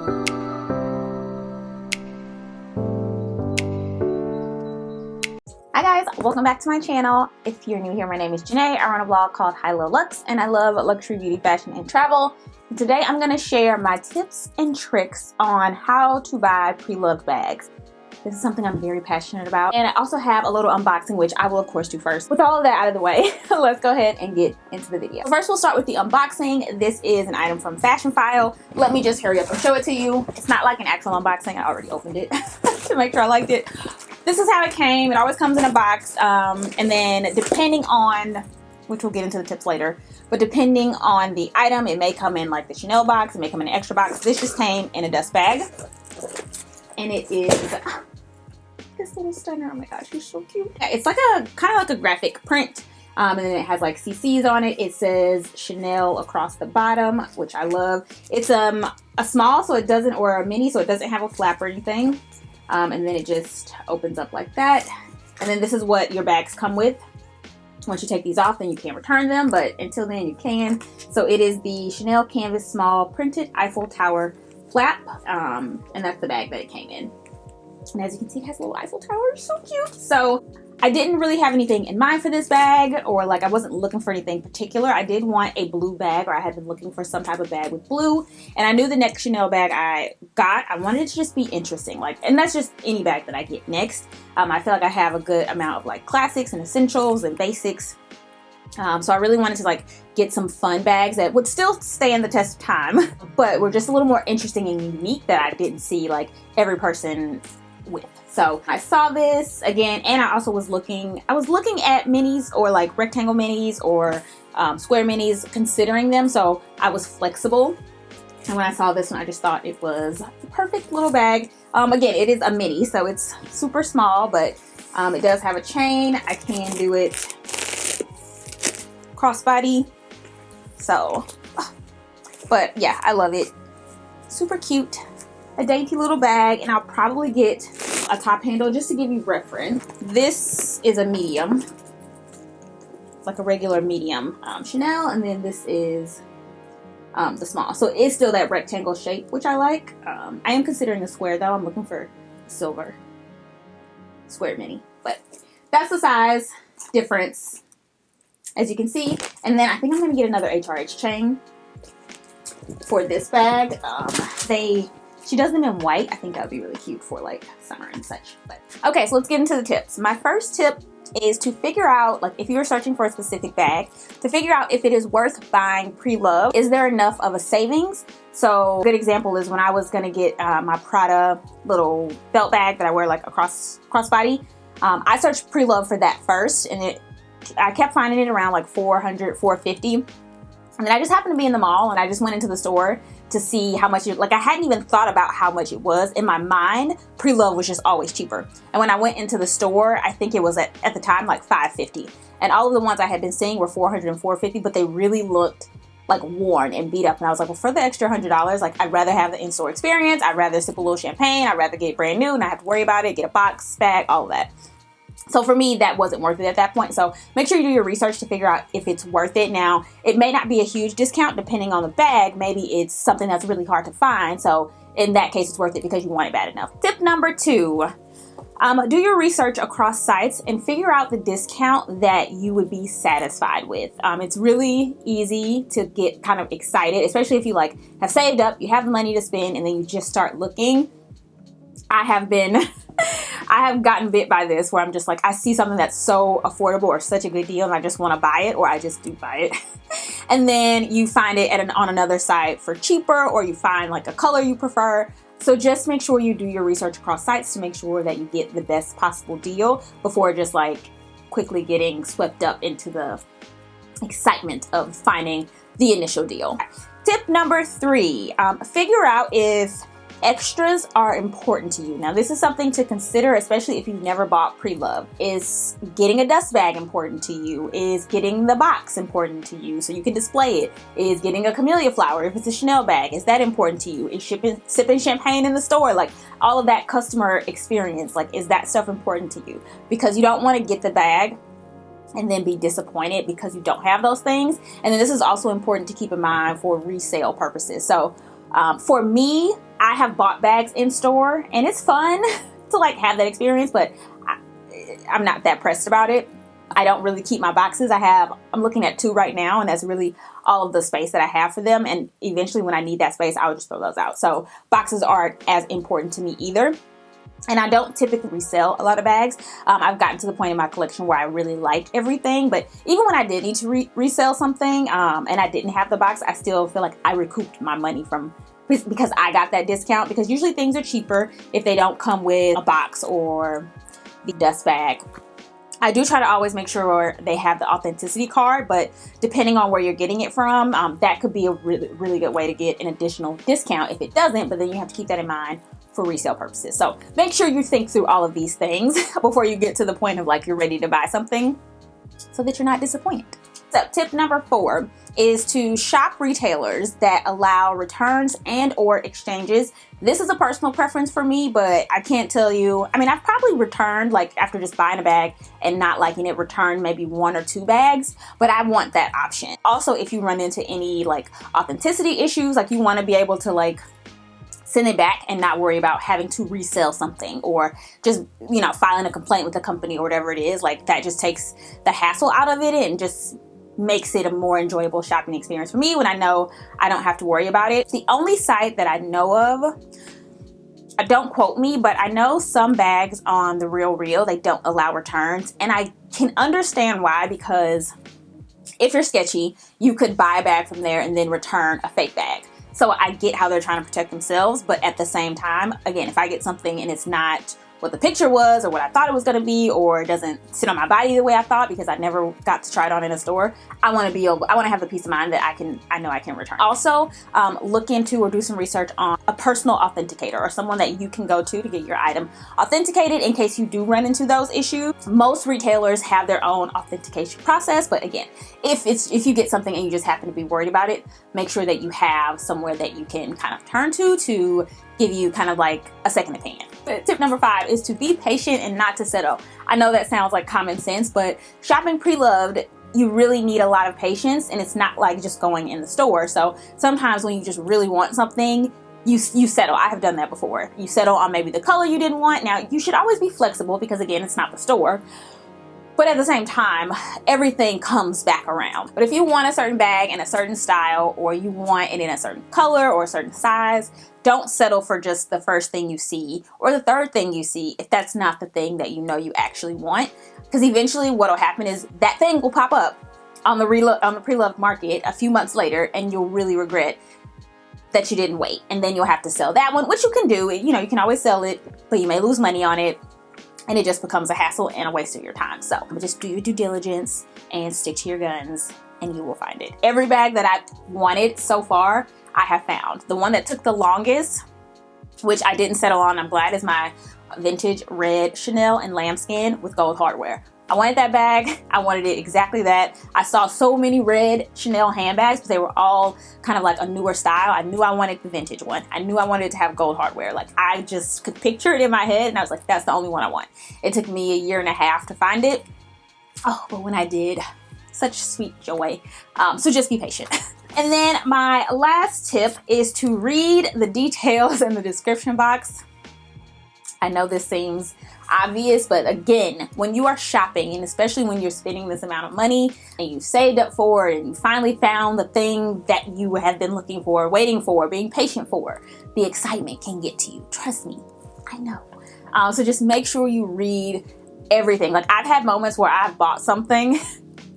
Hi guys, welcome back to my channel. If you're new here, my name is Janae. I run a blog called Hi Low Luxe and I love luxury beauty, fashion, and travel. And today I'm going to share my tips and tricks on how to buy pre-loved bags. This is something I'm very passionate about. And I also have a little unboxing, which I will of course do first. With all of that out of the way, let's go ahead and get into the video. First, we'll start with the unboxing. This is an item from Fashion File. Let me just hurry up and show it to you. It's not like an actual unboxing. I already opened it to make sure I liked it. This is how it came. It always comes in a box, and then depending on, which we'll get into the tips later, but depending on the item, it may come in like the Chanel box, it may come in an extra box. This just came in a dust bag, and it is this little stunner. Oh my gosh, she's so cute. It's like a kind of like a graphic print, and then it has like CCs on it. It says Chanel across the bottom, which I love. It's a small, so it doesn't, or a mini, so it doesn't have a flap or anything. And then it just opens up like that. And then this is what your bags come with. Once you take these off, then you can't return them, but until then you can. So it is the Chanel Canvas Small Printed Eiffel Tower Flap, and that's the bag that it came in. And as you can see, it has a little Eiffel Tower, so cute. So I didn't really have anything in mind for this bag, or like I wasn't looking for anything particular. I did want a blue bag, or I had been looking for some type of bag with blue, and I knew the next Chanel bag I got, I wanted it to just be interesting, like, and that's just any bag that I get next. I feel like I have a good amount of like classics and essentials and basics. So I really wanted to like get some fun bags that would still stand the test of time, but were just a little more interesting and unique that I didn't see like every person with. So I saw this again, and I also was looking at minis, or like rectangle minis, or square minis, considering them. So I was flexible, and when I saw this one, I just thought it was the perfect little bag. Again, it is a mini, so it's super small, but it does have a chain. I can do it crossbody, so but yeah, I love it. Super cute, a dainty little bag, and I'll probably get a top handle just to give you reference. This is a medium. It's like a regular medium Chanel, and then this is the small. So it's still that rectangle shape, which I like. I am considering a square though. I'm looking for silver square mini, but that's the size difference, as you can see. And then I think I'm gonna get another HRH chain for this bag. She does them in white. I think that would be really cute for like summer and such. But okay, so let's get into the tips. My first tip is to figure out, like, if you're searching for a specific bag, to figure out if it is worth buying pre-loved. Is there enough of a savings? So a good example is when I was gonna get my Prada little belt bag that I wear like across crossbody. I searched pre-loved for that first, and I kept finding it around like $400, $450. And then I just happened to be in the mall, and I just went into the store to see how much like I hadn't even thought about how much it was. In my mind, pre-loved was just always cheaper. And when I went into the store, I think it was at the time like $550. And all of the ones I had been seeing were $400 and $450, but they really looked like worn and beat up. And I was like, well, for the extra $100, like I'd rather have the in-store experience. I'd rather sip a little champagne. I'd rather get it brand new and not have to worry about it, get a box, bag, all of that. So for me, that wasn't worth it at that point. So make sure you do your research to figure out if it's worth it. Now, it may not be a huge discount depending on the bag. Maybe it's something that's really hard to find. So in that case, it's worth it because you want it bad enough. Tip number 2, do your research across sites and figure out the discount that you would be satisfied with. It's really easy to get kind of excited, especially if you like have saved up, you have the money to spend, and then you just start looking. I have gotten bit by this, where I'm just like, I see something that's so affordable or such a good deal, and I just want to buy it, or I just do buy it. And then you find it on another site for cheaper, or you find like a color you prefer. So just make sure you do your research across sites to make sure that you get the best possible deal before just like quickly getting swept up into the excitement of finding the initial deal. Tip number 3, figure out if extras are important to you. Now, this is something to consider, especially if you've never bought pre-loved. Is getting a dust bag important to you? Is getting the box important to you so you can display it? Is getting a camellia flower if it's a Chanel bag, is that important to you? Is sipping champagne in the store, like all of that customer experience, like is that stuff important to you? Because you don't want to get the bag and then be disappointed because you don't have those things. And then this is also important to keep in mind for resale purposes. So For me, I have bought bags in store, and it's fun to like have that experience, but I'm not that pressed about it. I don't really keep my boxes. I'm looking at 2 right now, and that's really all of the space that I have for them. And eventually when I need that space, I would just throw those out. So boxes aren't as important to me either. And I don't typically resell a lot of bags. I've gotten to the point in my collection where I really like everything. But even when I did need to resell something and I didn't have the box, I still feel like I recouped my money because I got that discount. Because usually things are cheaper if they don't come with a box or the dust bag. I do try to always make sure they have the authenticity card, but depending on where you're getting it from, that could be a really, really good way to get an additional discount if it doesn't, but then you have to keep that in mind for resale purposes. So make sure you think through all of these things before you get to the point of like you're ready to buy something so that you're not disappointed. So tip number 4 is to shop retailers that allow returns and or exchanges. This is a personal preference for me, but I can't tell you. I mean, I've probably returned, like after just buying a bag and not liking it, returned maybe 1 or 2 bags, but I want that option. Also, if you run into any like authenticity issues, like you want to be able to like send it back and not worry about having to resell something or just, you know, filing a complaint with the company or whatever it is. Like that just takes the hassle out of it and just makes it a more enjoyable shopping experience for me when I know I don't have to worry about it. The only site that I know of, don't quote me, but I know some bags on The RealReal, they don't allow returns, and I can understand why, because if you're sketchy, you could buy a bag from there and then return a fake bag. So I get how they're trying to protect themselves, but at the same time, again, if I get something and it's not what the picture was or what I thought it was going to be, or it doesn't sit on my body the way I thought because I never got to try it on in a store, I want to have the peace of mind that I know I can return. Also, look into or do some research on a personal authenticator or someone that you can go to get your item authenticated in case you do run into those issues. Most retailers have their own authentication process, but again, if you get something and you just happen to be worried about it, make sure that you have somewhere that you can kind of turn to give you kind of like a second opinion. Tip number 5 is to be patient and not to settle. I know that sounds like common sense, but shopping pre-loved, you really need a lot of patience, and it's not like just going in the store. So sometimes when you just really want something, you settle. I have done that before. You settle on maybe the color you didn't want. Now, you should always be flexible because again, it's not the store. But at the same time, everything comes back around. But if you want a certain bag in a certain style, or you want it in a certain color or a certain size, don't settle for just the first thing you see or the third thing you see if that's not the thing that you know you actually want. Because eventually what will happen is that thing will pop up on the pre-loved market a few months later, and you'll really regret that you didn't wait. And then you'll have to sell that one, which you can do. You know, you can always sell it, but you may lose money on it. And it just becomes a hassle and a waste of your time. So just do your due diligence and stick to your guns, and you will find it. Every bag that I've wanted so far, I have found. The one that took the longest, which I didn't settle on, I'm glad, is my vintage red Chanel and lambskin with gold hardware. I wanted that bag. I wanted it exactly that. I saw so many red Chanel handbags, but they were all kind of like a newer style. I knew I wanted the vintage one. I knew I wanted it to have gold hardware. Like I just could picture it in my head, and I was like, that's the only one I want. It took me 1.5 years to find it. Oh, but when I did, such sweet joy. So just be patient. And then my last tip is to read the details in the description box. I know this seems obvious, but again, when you are shopping, and especially when you're spending this amount of money and you saved up for it and you finally found the thing that you have been looking for, waiting for, being patient for, the excitement can get to you. Trust me, I know. So just make sure you read everything. Like I've had moments where I've bought something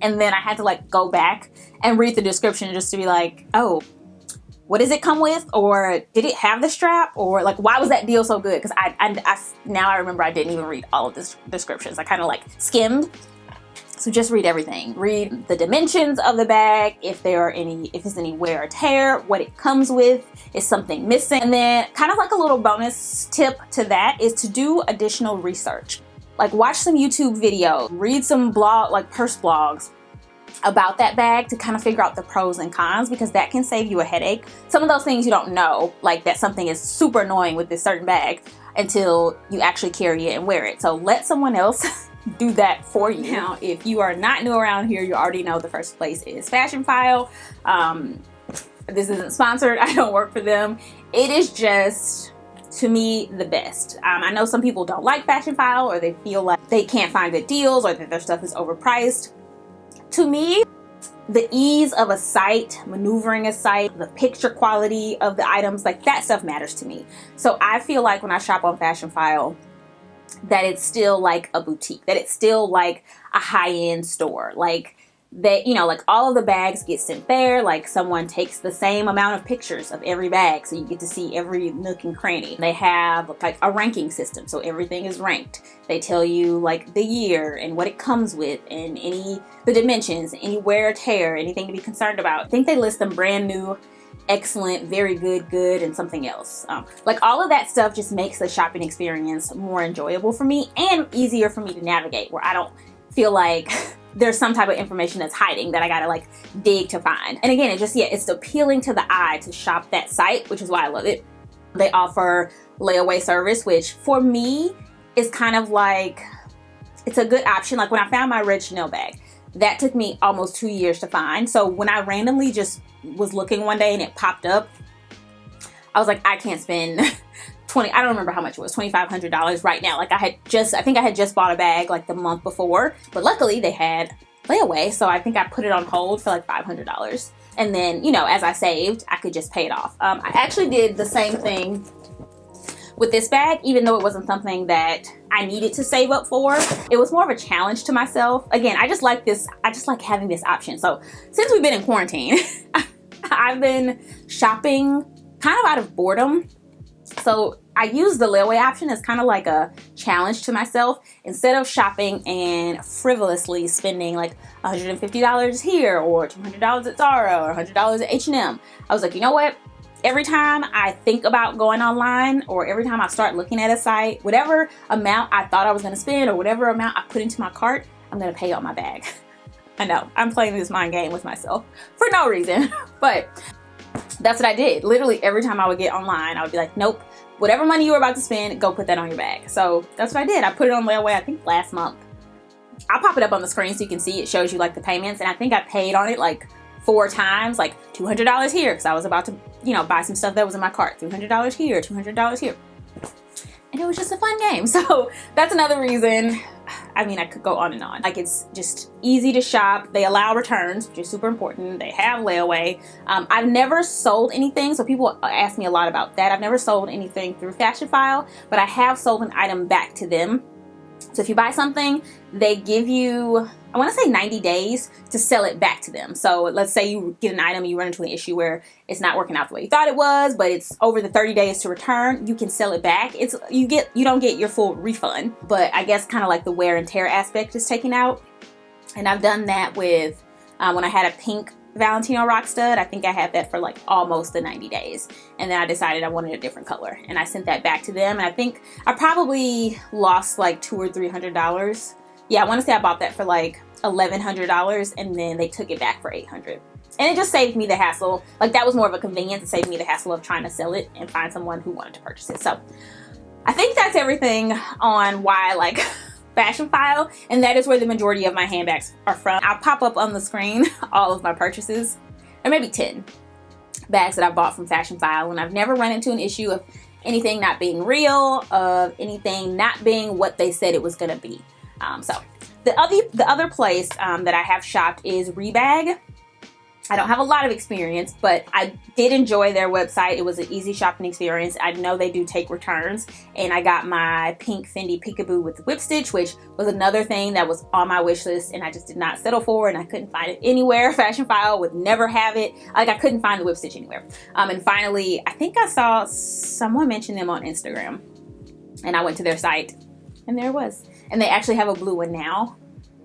and then I had to like go back and read the description just to be like, oh, what does it come with? Or did it have the strap? Or like, why was that deal so good? Because now I remember I didn't even read all of the descriptions. I kind of like skimmed. So just read everything. Read the dimensions of the bag, if there's any wear or tear, what it comes with, is something missing. And then kind of like a little bonus tip to that is to do additional research. Like watch some YouTube videos, read some purse blogs about that bag to kind of figure out the pros and cons, because that can save you a headache. Some of those things you don't know, like that something is super annoying with this certain bag until you actually carry it and wear it. So let someone else do that for you. Now, if you are not new around here, you already know the first place is Fashion File. This isn't sponsored. I don't work for them. It is just, to me, the best. I know some people don't like Fashionphile, or they feel like they can't find good deals, or that their stuff is overpriced. To me, the ease of a site, maneuvering a site, the picture quality of the items, like that stuff matters to me. So I feel like when I shop on Fashionphile, that it's still like a boutique, that it's still like a high-end store. Like that, you know, like all of the bags get sent there. Like someone takes the same amount of pictures of every bag, so you get to see every nook and cranny. They have like a ranking system, so everything is ranked. They tell you like the year and what it comes with, and the dimensions, any wear or tear, anything to be concerned about. I think they list them brand new, excellent, very good, good, and something else. Like all of that stuff just makes the shopping experience more enjoyable for me and easier for me to navigate, where I don't feel like there's some type of information that's hiding that I gotta like dig to find. And again, it's appealing to the eye to shop that site, which is why I love it. They offer layaway service, which for me is kind of like, it's a good option. Like when I found my red Chanel bag, that took me almost 2 years to find. So when I randomly just was looking one day and it popped up, I was like, I can't spend I don't remember how much it was, $2,500 right now. Like I think I had just bought a bag like the month before, but luckily they had layaway. So I think I put it on hold for like $500. And then, you know, as I saved, I could just pay it off. I actually did the same thing with this bag, even though it wasn't something that I needed to save up for. It was more of a challenge to myself. Again, I just like having this option. So since we've been in quarantine, I've been shopping kind of out of boredom. So I use the layaway option as kind of like a challenge to myself. Instead of shopping and frivolously spending like $150 here or $200 at Zara or $100 at H&M, I was like, you know what? Every time I think about going online, or every time I start looking at a site, whatever amount I thought I was going to spend or whatever amount I put into my cart, I'm going to pay on my bag. I know, I'm playing this mind game with myself for no reason, but that's what I did. Literally every time I would get online, I would be like, nope, whatever money you were about to spend, go put that on your bag. So that's what I did. I put it on layaway, I think last month. I'll pop it up on the screen so you can see. It shows you like the payments, and I think I paid on it like 4 times, like $200 here because I was about to, you know, buy some stuff that was in my cart. $300 here, $200 here. And it was just a fun game. So that's another reason. I mean, I could go on and on. Like, it's just easy to shop. They allow returns, which is super important. They have layaway. I've never sold anything, so people ask me a lot about that. I've never sold anything through Fashionphile, but I have sold an item back to them. So if you buy something, they give you, I want to say 90 days to sell it back to them. So let's say you get an item, you run into an issue where it's not working out the way you thought it was, but it's over the 30 days to return, you can sell it back. You don't get your full refund, but I guess kind of like the wear and tear aspect is taken out. And I've done that with, when I had a pink Valentino rock stud, I think I had that for like almost the 90 days. And then I decided I wanted a different color, and I sent that back to them. And I think I probably lost like $200 or $300. Yeah, I want to say I bought that for like $1,100, and then they took it back for $800. And it just saved me the hassle. Like, that was more of a convenience. It saved me the hassle of trying to sell it and find someone who wanted to purchase it. So I think that's everything on why I like Fashionphile, and that is where the majority of my handbags are from. I'll pop up on the screen all of my purchases, or maybe 10 bags that I bought from Fashionphile, and I've never run into an issue of anything not being real, of anything not being what they said it was going to be. So the other place that I have shopped is Rebag. I don't have a lot of experience, but I did enjoy their website. It was an easy shopping experience. I know they do take returns, and I got my pink Fendi Peekaboo with the whip stitch, which was another thing that was on my wish list, and I just did not settle for, and I couldn't find it anywhere. Fashionphile would never have it. Like, I couldn't find the whip stitch anywhere. And finally, I think I saw someone mention them on Instagram, and I went to their site, and there it was. And they actually have a blue one now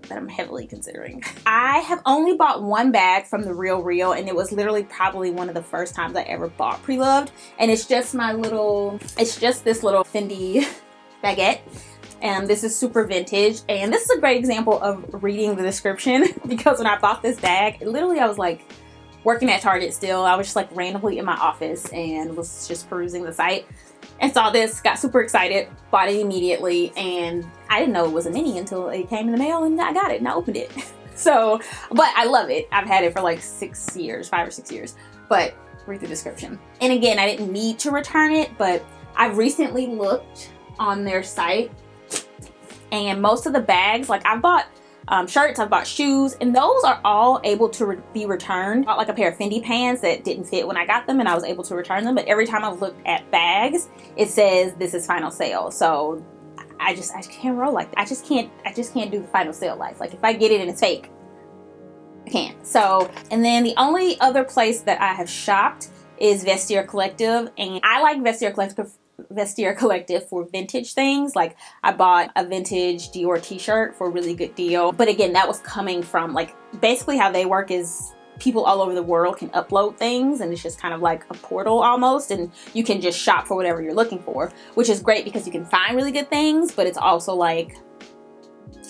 that I'm heavily considering. I have only bought one bag from The Real, and it was literally probably one of the first times I ever bought preloved. And it's just this little Fendi baguette. And this is super vintage. And this is a great example of reading the description, because when I bought this bag, literally I was like working at Target still. I was just like randomly in my office and was just perusing the site and saw this, got super excited, bought it immediately, and I didn't know it was a mini until it came in the mail and I got it and I opened it. So, but I love it. I've had it for like 5 or 6 years. But read the description. And again, I didn't need to return it, but I've recently looked on their site, and most of the bags, like I've bought shirts, I've bought shoes, and those are all able to be returned. I bought like a pair of Fendi pants that didn't fit when I got them, and I was able to return them. But every time I've looked at bags, it says this is final sale. So I can't roll like that. I just can't do the final sale life. Like if I get it and it's fake, I can't. So, and then the only other place that I have shopped is Vestiaire Collective, and I like Vestiaire Collective for vintage things. Like I bought a vintage Dior t-shirt for a really good deal, but again, that was coming from, like, basically how they work is people all over the world can upload things, and it's just kind of like a portal almost, and you can just shop for whatever you're looking for, which is great because you can find really good things, but it's also like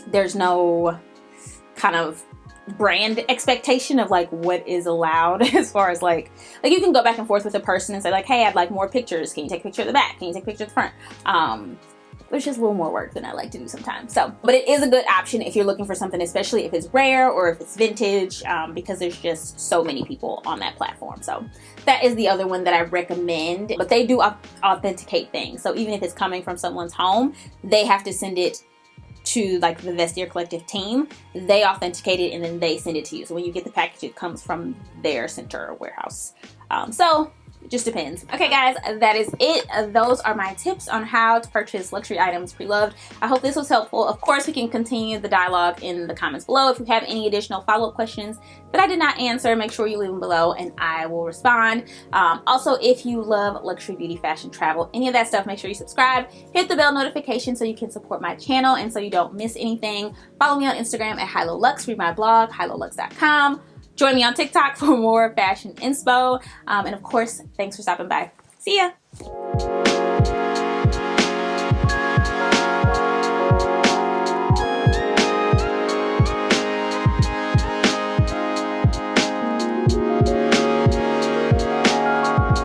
there's no kind of brand expectation of like what is allowed as far as like you can go back and forth with a person and say like, hey, I'd like more pictures. Can you take a picture of the back? Can you take a picture of the front? Which is a little more work than I like to do sometimes. So, but it is a good option if you're looking for something, especially if it's rare or if it's vintage, because there's just so many people on that platform. So that is the other one that I recommend, but they do authenticate things. So even if it's coming from someone's home, they have to send it to like the Vestiaire Collective team. They authenticate it and then they send it to you. So when you get the package, it comes from their center or warehouse. So it just depends. Okay guys, that is it. Those are my tips on how to purchase luxury items pre-loved. I hope this was helpful. Of course, we can continue the dialogue in the comments below. If you have any additional follow-up questions that I did not answer, make sure you leave them below and I will respond. Also, if you love luxury, beauty, fashion, travel, any of that stuff, make sure you subscribe, hit the bell notification so you can support my channel and so you don't miss anything. Follow me on Instagram at HiLoLuxxe, read my blog, HiLoLuxxe.com. Join me on TikTok for more fashion inspo. And of course, thanks for stopping by. See ya!